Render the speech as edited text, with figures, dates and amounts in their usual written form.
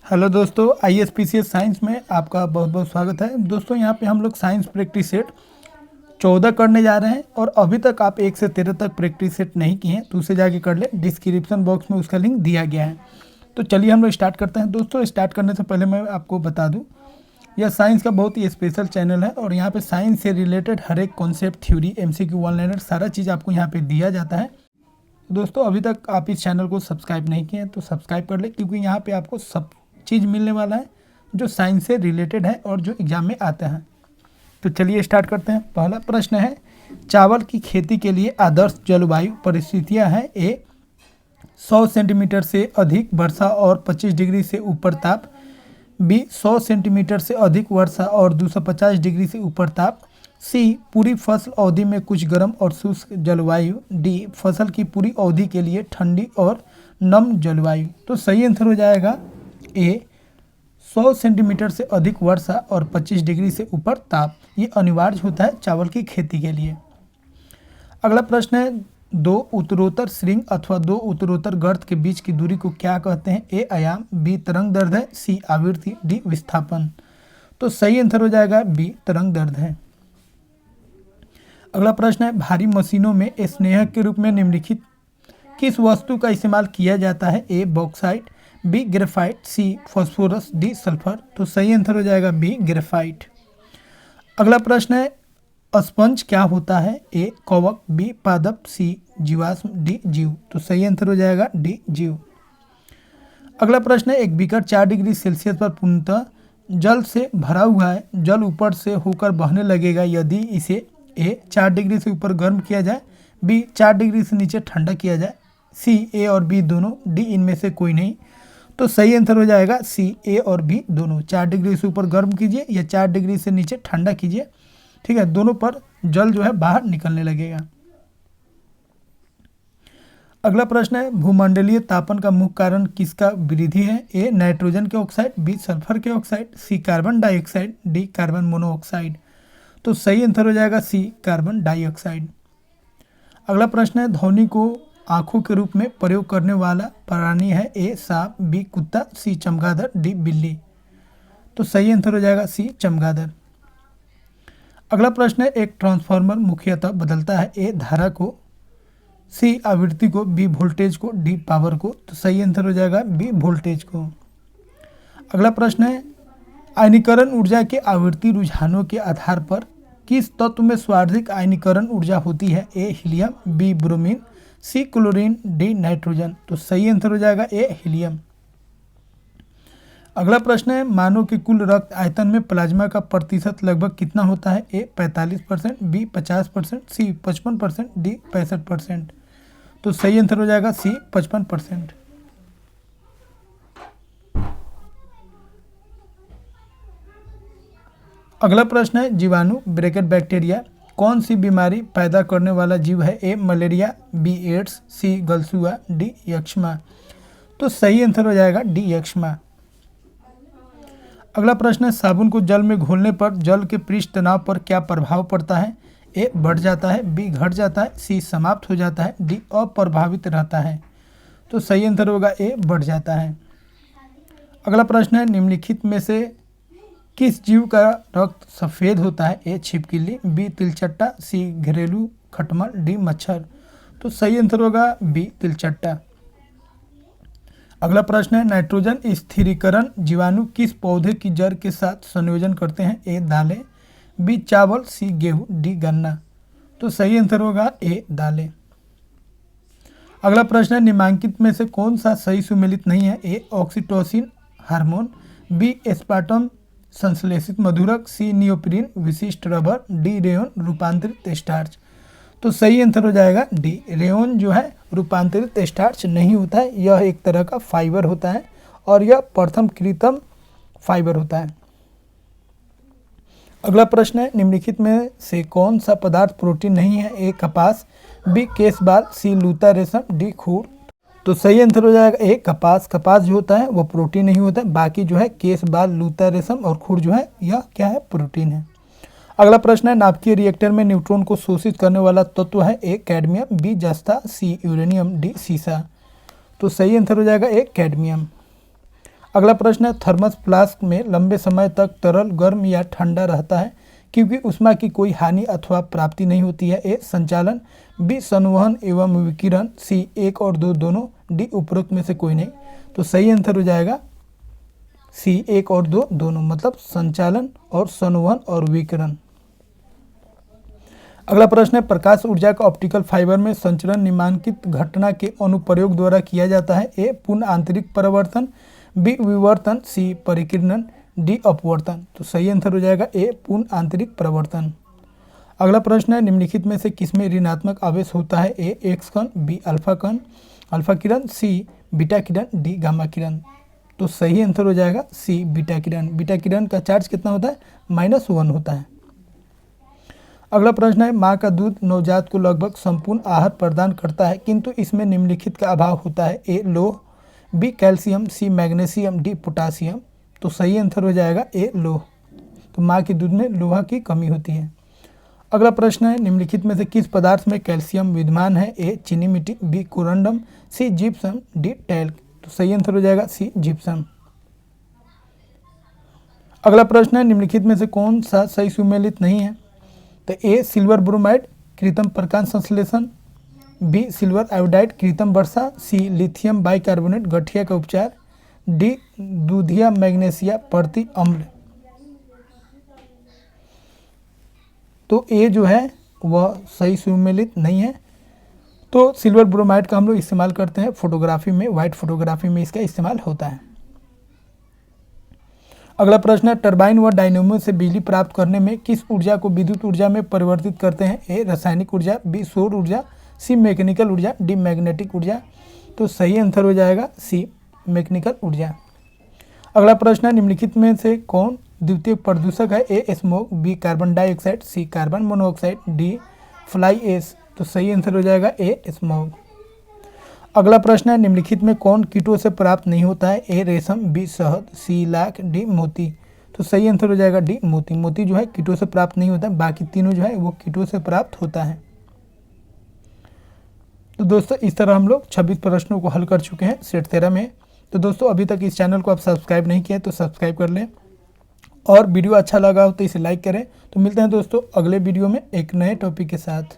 Hello दोस्तों, ISPCS science में आपका बहुत बहुत स्वागत है। दोस्तों यहाँ पे हम लोग साइंस प्रैक्टिस सेट 14 करने जा रहे हैं और अभी तक आप 1 से 13 तक प्रैक्टिस सेट नहीं किए हैं तो उसे जाके कर ले। डिस्क्रिप्शन बॉक्स में उसका लिंक दिया गया है। तो चलिए हम लोग स्टार्ट करते हैं। दोस्तों स्टार्ट करने से पहले मैं आपको बता दूँ, यह साइंस का बहुत ही स्पेशल चैनल है और यहाँ पर साइंस से रिलेटेड हर एक concept, theory, MCQ, one liner सारा चीज़ आपको यहाँ पर दिया जाता है। दोस्तों अभी तक आप इस चैनल को सब्सक्राइब नहीं किए हैं तो सब्सक्राइब कर ले, क्योंकि यहाँ पे आपको सब चीज़ मिलने वाला है जो साइंस से रिलेटेड है और जो एग्जाम में आता है। तो चलिए स्टार्ट करते हैं। पहला प्रश्न है, चावल की खेती के लिए आदर्श जलवायु परिस्थितियां हैं। ए 100 सेंटीमीटर से अधिक वर्षा और 25 डिग्री से ऊपर ताप। बी 100 सेंटीमीटर से अधिक वर्षा और 250 डिग्री से ऊपर ताप। सी पूरी फसल अवधि में कुछ गर्म और शुष्क जलवायु। डी फसल की पूरी अवधि के लिए ठंडी और नम जलवायु। तो सही आंसर हो जाएगा ए 100 सेंटीमीटर से अधिक वर्षा और 25 डिग्री से ऊपर ताप। ये अनिवार्य होता है चावल की खेती के लिए। अगला प्रश्न है, दो उत्तरोत्तर श्रृंग अथवा दो उत्तरोत्तर गर्त के बीच की दूरी को क्या कहते हैं? ए आयाम, बी तरंग दैर्ध्य, सी आवृत्ति, डी विस्थापन। तो सही आंसर हो जाएगा बी तरंग दैर्ध्य। अगला प्रश्न है, भारी मशीनों में स्नेहक के रूप में निम्नलिखित किस वस्तु का इस्तेमाल किया जाता है? ए बॉक्साइट, बी ग्रेफाइट, सी फास्फोरस, डी सल्फर। तो सही आंसर हो जाएगा बी ग्रेफाइट। अगला प्रश्न है, स्पंज क्या होता है? ए कवक, बी पादप, सी जीवाश्म, डी जीव। तो सही आंसर हो जाएगा डी जीव। अगला प्रश्न है, एक बीकर 4 डिग्री सेल्सियस पर पूर्णतः जल से भरा हुआ है। जल ऊपर से होकर बहने लगेगा यदि इसे ए 4 डिग्री से ऊपर गर्म किया जाए, बी 4 डिग्री से नीचे ठंडा किया जाए, सी ए और बी दोनों, डी इनमें से कोई नहीं। तो सही आंसर हो जाएगा सी ए और बी दोनों। 4 डिग्री से ऊपर गर्म कीजिए या 4 डिग्री से नीचे ठंडा कीजिए, ठीक है, दोनों पर जल जो है बाहर निकलने लगेगा। अगला प्रश्न है, भूमंडलीय तापन का मुख्य कारण किसका वृद्धि है? ए नाइट्रोजन के ऑक्साइड, बी सल्फर के oxide, C carbon dioxide, D carbon monoxide. तो सही आंसर हो जाएगा सी कार्बन डाइऑक्साइड। अगला प्रश्न है, ध्वनि को आंखों के रूप में प्रयोग करने वाला प्राणी है? ए सांप, बी कुत्ता, सी चमगादड़, डी बिल्ली। तो सही आंसर हो जाएगा सी चमगादड़। अगला प्रश्न है, एक ट्रांसफार्मर मुख्यतः बदलता है? ए धारा को, सी आवृत्ति को, बी वोल्टेज को, डी पावर को। तो सही आंसर हो जाएगा बी वोल्टेज को। अगला प्रश्न है, आयनीकरण ऊर्जा के आवृत्ति रुझानों के आधार पर किस तत्व में सर्वाधिक आयनीकरण ऊर्जा होती है? ए हीलियम, बी ब्रोमीन, सी क्लोरीन, डी नाइट्रोजन। तो सही आंसर हो जाएगा ए हीलियम। अगला प्रश्न है, मानव के कुल रक्त आयतन में प्लाज्मा का प्रतिशत लगभग कितना होता है? ए 45%, बी 50%, सी 55%, डी 65%। तो सही आंसर हो जाएगा सी 55%। अगला प्रश्न है, जीवाणु ब्रैकेट बैक्टीरिया कौन सी बीमारी पैदा करने वाला जीव है? ए मलेरिया, बी एड्स, सी गलसुआ, डी यक्ष्मा। तो सही आंसर हो जाएगा डी यक्ष्मा। अगला प्रश्न है, साबुन को जल में घोलने पर जल के पृष्ठ तनाव पर क्या प्रभाव पड़ता है? ए बढ़ जाता है, बी घट जाता है, सी समाप्त हो जाता है, डी अप्रभावित रहता है। तो सही आंसर होगा ए बढ़ जाता है। अगला प्रश्न है, निम्नलिखित में से किस जीव का रक्त सफ़ेद होता है? ए छिपकली, बी तिलचट्टा, सी घरेलू खटमल, डी मच्छर। तो सही आंसर होगा बी तिलचट्टा। अगला प्रश्न है, नाइट्रोजन स्थिरीकरण जीवाणु किस पौधे की जड़ के साथ संयोजन करते हैं? ए दालें, बी चावल, सी गेहूं, डी गन्ना। तो सही आंसर होगा ए दालें। अगला प्रश्न है, निम्नलिखित में से कौन सा सही सुमेलित नहीं है? ए ऑक्सीटोसिन हार्मोन, बी एस्पार्टम संश्लेषित मधुरक, सी नियोप्रीन विशिष्ट रबर, डी रेयोन रूपांतरित स्टार्च। तो सही आंसर हो जाएगा डी रेयोन जो है रूपांतरित स्टार्च नहीं होता है, यह एक तरह का फाइबर होता है और यह प्रथम कृत्रिम फाइबर होता है। अगला प्रश्न है, निम्नलिखित में से कौन सा पदार्थ प्रोटीन नहीं है? ए कपास, बी केस बाल, सी लूता रेशम, डी खूर। तो सही आंसर हो जाएगा ए कपास। कपास जो होता है वो प्रोटीन नहीं होता है, बाकी जो है केस बाल, लूता रेशम और खुर जो है यह क्या है? प्रोटीन है। अगला प्रश्न है, नाभिकीय रिएक्टर में न्यूट्रॉन को शोषित करने वाला तत्व है? ए कैडमियम, बी जस्ता, सी यूरेनियम, डी सीसा। तो सही आंसर हो जाएगा ए कैडमियम। अगला प्रश्न है, थर्मस फ्लास्क में लंबे समय तक तरल गर्म या ठंडा रहता है क्योंकि ऊष्मा की कोई हानि अथवा प्राप्ति नहीं होती है। ए संचालन, बी संवहन एवं विकिरण, सी 1 और 2 दोनों, डी उपरोक्त में से कोई नहीं। तो सही आंसर हो जाएगा सी 1 और 2 दोनों, मतलब संचालन और संवहन और विकिरण। अगला प्रश्न है, प्रकाश ऊर्जा का ऑप्टिकल फाइबर में संचरण निम्नलिखित घटना के अनुप्रयोग द्वारा किया जाता है। ए पूर्ण आंतरिक परावर्तन, बी विवर्तन, सी परिकिरणन, डी अपवर्तन। तो सही आंसर हो जाएगा ए पूर्ण आंतरिक परावर्तन। अगला प्रश्न है, निम्नलिखित में से किसमें ऋणात्मक आवेश होता है। ए एक्स कण, be alpha Kiran, C beta Kiran, D gamma किरण। तो सही आंसर हो जाएगा सी बीटा किरण। बीटा किरण का चार्ज कितना होता है, -1 होता है। अगला प्रश्न है, माँ का दूध नवजात को लगभग संपूर्ण आहार प्रदान करता है किंतु इसमें निम्नलिखित का अभाव होता है। ए लोह, B calcium, C magnesium, D potassium. तो सही आंसर हो जाएगा ए लोह। तो माँ के दूध में लोहा की कमी होती है। अगला प्रश्न है, निम्नलिखित में से किस पदार्थ में कैल्शियम विद्यमान है। ए चीनी मिट्टी, बी कोरंडम, सी जिप्सम, डी टैल्क। तो सही आंसर हो जाएगा सी जिप्सम। अगला प्रश्न है, निम्नलिखित में से कौन सा सही सुमेलित नहीं है। तो ए सिल्वर ब्रोमाइड कृत्रिम प्रकाश संश्लेषण, बी सिल्वर आयोडाइड कृत्रिम वर्षा, सी लिथियम बाइकार्बोनेट गठिया का उपचार, डी दूधिया मैग्नीशिया प्रति अम्ल। तो ए जो है वह सही सुमेलित नहीं है। तो सिल्वर ब्रोमाइड का हम लोग इस्तेमाल करते हैं फोटोग्राफी में, वाइट फोटोग्राफी में इसका इस्तेमाल होता है। अगला प्रश्न है, टरबाइन व डायनेमो से बिजली प्राप्त करने में किस ऊर्जा को विद्युत ऊर्जा में परिवर्तित करते हैं। ए रासायनिक ऊर्जा, बी सौर ऊर्जा, सी मैकेनिकल ऊर्जा, डी मैग्नेटिक ऊर्जा। तो सही आंसर हो जाएगा सी मैकेनिकल ऊर्जा। अगला प्रश्न है, निम्नलिखित में से कौन द्वितीय प्रदूषक है। A smoke, B carbon dioxide, C carbon monoxide, D fly ash. तो सही आंसर हो जाएगा ए स्मोक। अगला प्रश्न है, निम्नलिखित में कौन कीटों से प्राप्त नहीं होता है। ए रेशम, बी शहद, सी लाख, डी मोती। तो सही आंसर हो जाएगा डी मोती। मोती जो है कीटों से प्राप्त नहीं होता है, बाकी तीनों जो है वो कीटों से प्राप्त होता है। तो दोस्तों इस तरह हम लोग 26 प्रश्नों को हल कर चुके हैं सेट 13 में। तो दोस्तों अभी तक इस चैनल को आप सब्सक्राइब नहीं किए तो सब्सक्राइब कर लें, और वीडियो अच्छा लगा हो तो इसे लाइक करें। तो मिलते हैं दोस्तों अगले वीडियो में एक नए टॉपिक के साथ।